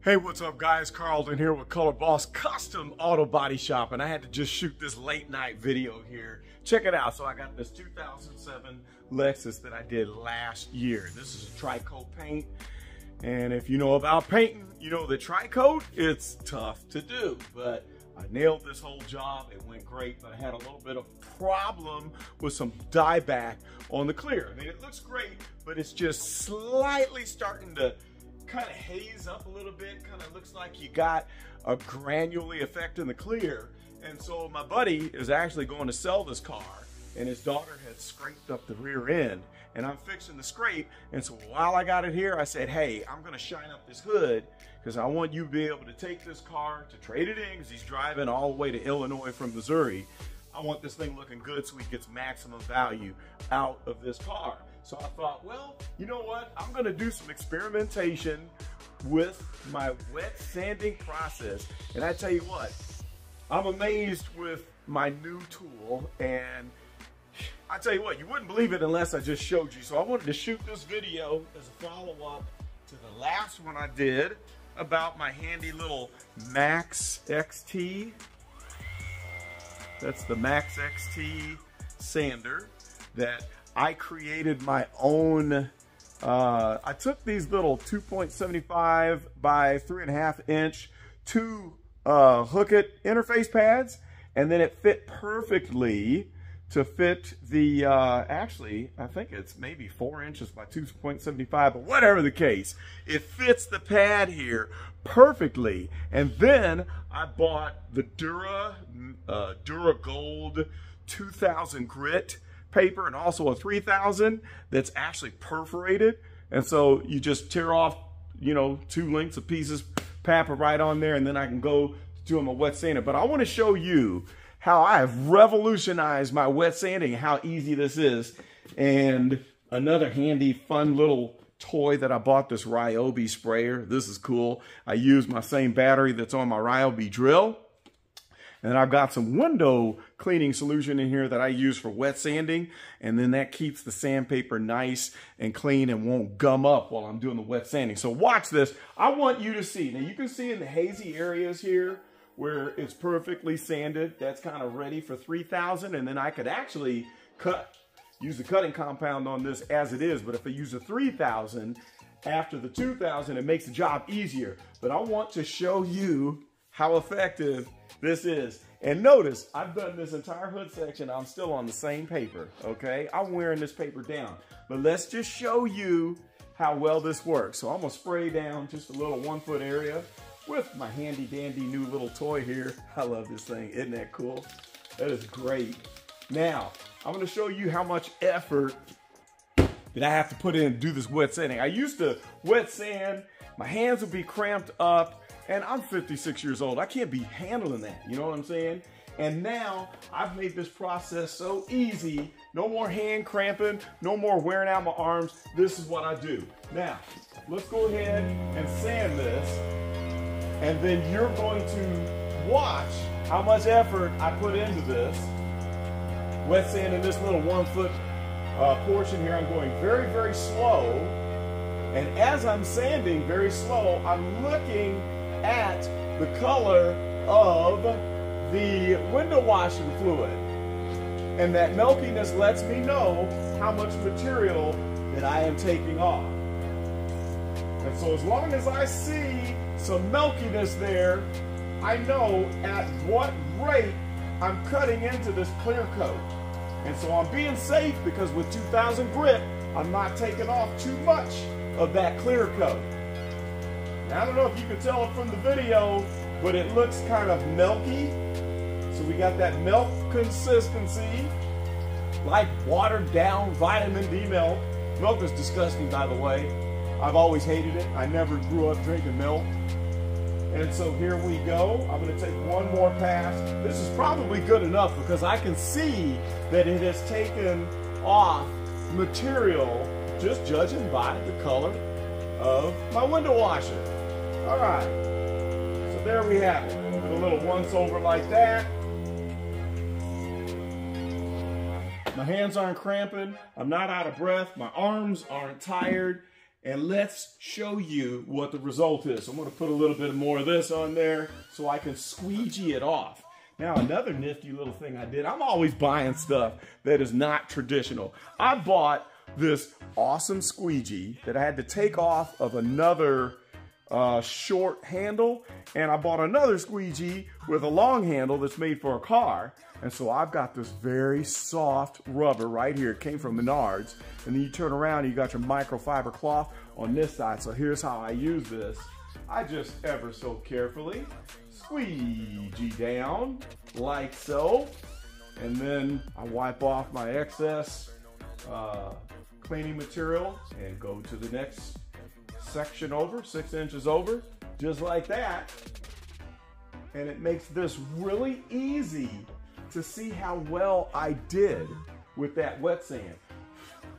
Hey, what's up guys? Carlton here with Color Boss Custom Auto Body Shop, and I had to just shoot this late night video here. Check it out. So I got this 2007 Lexus that I did last year. This is a tri-coat paint, and if you know about painting, you know that tri-coat, it's tough to do, but I nailed this whole job. It went great, but I had a little bit of problem with some dieback on the clear. I mean, it looks great, but it's just slightly starting to kind of haze up a little bit. Kind of looks like you got a granularly effect in the clear. And so my buddy is actually going to sell this car, and his daughter had scraped up the rear end, and I'm fixing the scrape. And so while I got it here, I said, hey, I'm going to shine up this hood because I want you to be able to take this car to trade it in, because he's driving all the way to Illinois from Missouri. I want this thing looking good so he gets maximum value out of this car. So I thought, well, you know what? I'm going to do some experimentation with my wet sanding process. And I tell you what, I'm amazed with my new tool. And I tell you what, you wouldn't believe it unless I just showed you. So I wanted to shoot this video as a follow-up to the last one I did about my handy little MaxXT. That's the MaxXT sander that I created my own. I took these little 2.75 by 3.5 inch two hook it interface pads, and then it fit perfectly to fit the, actually, I think it's maybe 4 inches by 2.75, but whatever the case, it fits the pad here perfectly. And then I bought the Dura Gold 2000 grit paper, and also a 3000 that's actually perforated. And so you just tear off, you know, 2 lengths of pieces, paper right on there, and then I can go do my wet sander. But I want to show you how I have revolutionized my wet sanding, how easy this is. And another handy, fun little toy that I bought, this Ryobi sprayer. This is cool. I use my same battery that's on my Ryobi drill. And I've got some window cleaning solution in here that I use for wet sanding. And then that keeps the sandpaper nice and clean and won't gum up while I'm doing the wet sanding. So watch this. I want you to see. Now you can see in the hazy areas here where it's perfectly sanded. That's kind of ready for 3000. And then I could actually use the cutting compound on this as it is. But if I use a 3000 after the 2000, it makes the job easier. But I want to show you how effective this is. And notice, I've done this entire hood section. I'm still on the same paper, okay? I'm wearing this paper down. But let's just show you how well this works. So I'm gonna spray down just a little 1 foot area with my handy dandy new little toy here. I love this thing, isn't that cool? That is great. Now, I'm gonna show you how much effort that I have to put in to do this wet sanding. I used to wet sand, my hands would be cramped up, and I'm 56 years old. I can't be handling that, you know what I'm saying? And now I've made this process so easy. No more hand cramping, no more wearing out my arms. This is what I do. Now, let's go ahead and sand this. And then you're going to watch how much effort I put into this. Wet sanding this little 1 foot portion here. I'm going very, very slow. And as I'm sanding very slow, I'm looking at the color of the window washing fluid. And that milkiness lets me know how much material that I am taking off. And so as long as I see some milkiness there, I know at what rate I'm cutting into this clear coat. And so I'm being safe because with 2000 grit, I'm not taking off too much of that clear coat. Now, I don't know if you can tell it from the video, but it looks kind of milky. So we got that milk consistency, like watered down vitamin D milk. Milk is disgusting, by the way. I've always hated it. I never grew up drinking milk. And so here we go. I'm going to take one more pass. This is probably good enough because I can see that it has taken off material just judging by the color of my window washer. All right, so there we have it. A little once over like that. My hands aren't cramping. I'm not out of breath. My arms aren't tired. and let's show you what the result is. I'm going to put a little bit more of this on there so I can squeegee it off. Now, another nifty little thing I did, I'm always buying stuff that is not traditional. I bought this awesome squeegee that I had to take off of another short handle, and I bought another squeegee with a long handle that's made for a car. And so I've got this very soft rubber right here. It came from Menards. And then you turn around and you got your microfiber cloth on this side. So here's how I use this. I just ever so carefully squeegee down like so. And then I wipe off my excess cleaning material and go to the next section over, 6 inches over, just like that. And it makes this really easy to see how well I did with that wet sand.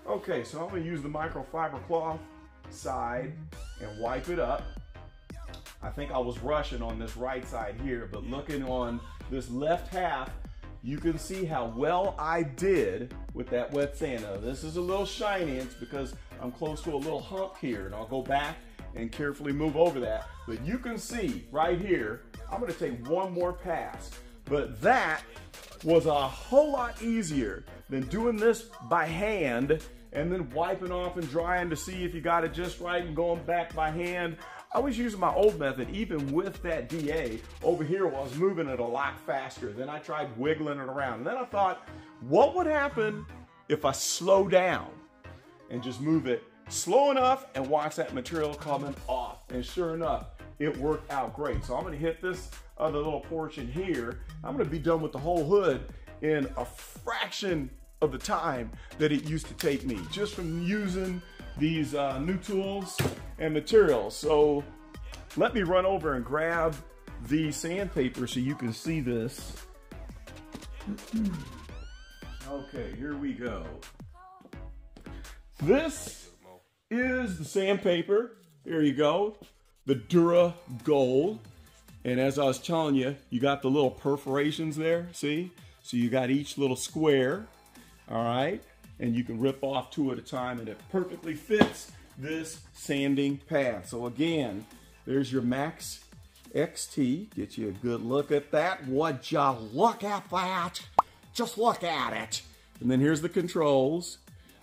Okay, so I'm gonna use the microfiber cloth side and wipe it up. I think I was rushing on this right side here, but looking on this left half, you can see how well I did with that wet sand. Now, this is a little shiny, it's because I'm close to a little hump here, and I'll go back and carefully move over that. But you can see right here, I'm gonna take one more pass. But that was a whole lot easier than doing this by hand and then wiping off and drying to see if you got it just right and going back by hand. I was using my old method, even with that DA. Over here, I was moving it a lot faster. Then I tried wiggling it around. And then I thought, what would happen if I slow down and just move it slow enough and watch that material coming off? And sure enough, it worked out great. So I'm gonna hit this other little portion here. I'm gonna be done with the whole hood in a fraction of the time that it used to take me, just from using these new tools and materials. So let me run over and grab the sandpaper so you can see this. Okay, here we go. This is the sandpaper. Here you go. The Dura Gold. And as I was telling you, you got the little perforations there, see? So you got each little square, all right? And you can rip off 2 at a time, and it perfectly fits this sanding path. So again, there's your MaxXT. Get you a good look at that. Would you look at that? Just look at it. And then here's the controls.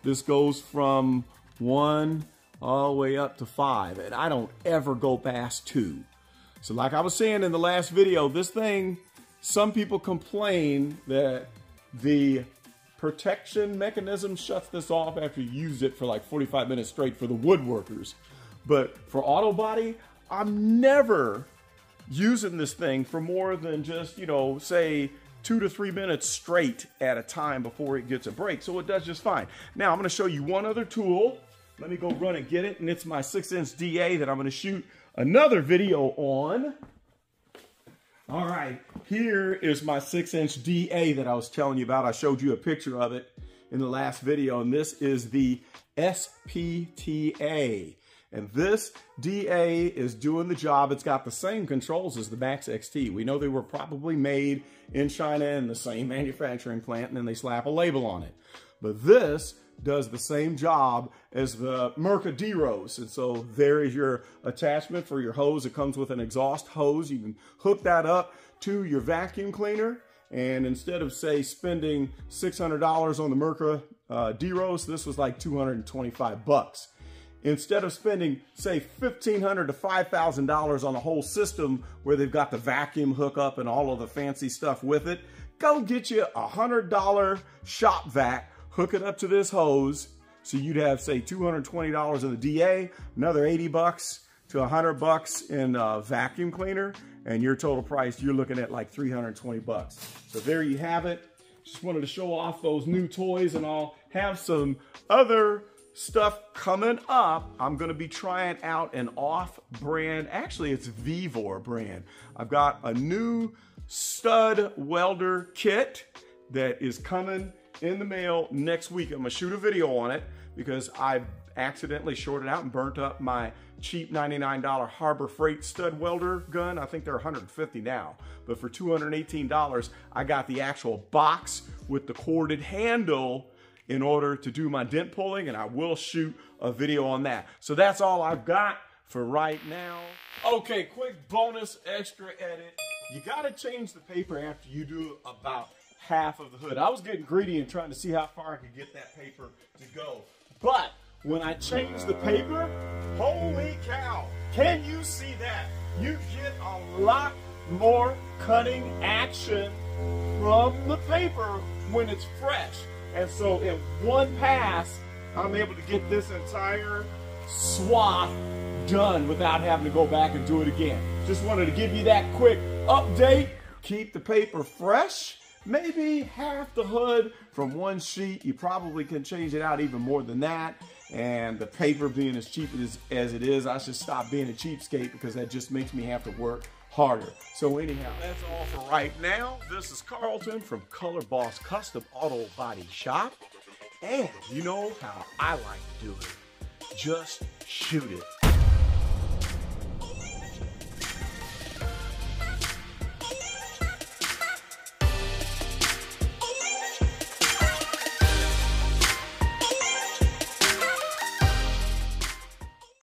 This goes from 1 all the way up to 5, and I don't ever go past 2. So like I was saying in the last video, this thing, some people complain that the protection mechanism shuts this off after you use it for like 45 minutes straight for the woodworkers. But for auto body, I'm never using this thing for more than just, you know, say 2 to 3 minutes straight at a time before it gets a break. So it does just fine. Now I'm gonna show you one other tool. Let me go run and get it. And it's my 6-inch DA that I'm gonna shoot another video on. All right, here is my 6-inch DA that I was telling you about. I showed you a picture of it in the last video, and this is the SPTA. And this DA is doing the job. It's got the same controls as the MaxXT. We know they were probably made in China in the same manufacturing plant, and then they slap a label on it. But this does the same job as the Mirka D-Rose. And so there is your attachment for your hose. It comes with an exhaust hose. You can hook that up to your vacuum cleaner. And instead of, say, spending $600 on the Mirka D-Rose, this was like 225 bucks. Instead of spending, say, $1,500 to $5,000 on a whole system where they've got the vacuum hookup and all of the fancy stuff with it, go get you a $100 shop vac, hook it up to this hose. So you'd have, say, $220 in the DA, another 80 bucks to 100 bucks in a vacuum cleaner, and your total price, you're looking at like 320 bucks. So there you have it. Just wanted to show off those new toys, and I'll have some other stuff coming up. I'm gonna be trying out an off-brand, actually it's Vevor brand. I've got a new stud welder kit that is coming in the mail next week. I'm gonna shoot a video on it because I've accidentally shorted out and burnt up my cheap $99 Harbor Freight stud welder gun. I think they're $150 now, but for $218, I got the actual box with the corded handle in order to do my dent pulling, and I will shoot a video on that. So that's all I've got for right now. Okay, quick bonus extra edit. You gotta change the paper after you do about half of the hood. I was getting greedy and trying to see how far I could get that paper to go. But when I changed the paper, holy cow, can you see that? You get a lot more cutting action from the paper when it's fresh. And so in one pass, I'm able to get this entire swath done without having to go back and do it again. Just wanted to give you that quick update. Keep the paper fresh. Maybe half the hood from one sheet. You probably can change it out even more than that. And the paper being as cheap as it is, I should stop being a cheapskate because that just makes me have to work harder. So anyhow, that's all for right now. This is Carlton from Color Boss Custom Auto Body Shop. And you know how I like to do it. Just shoot it.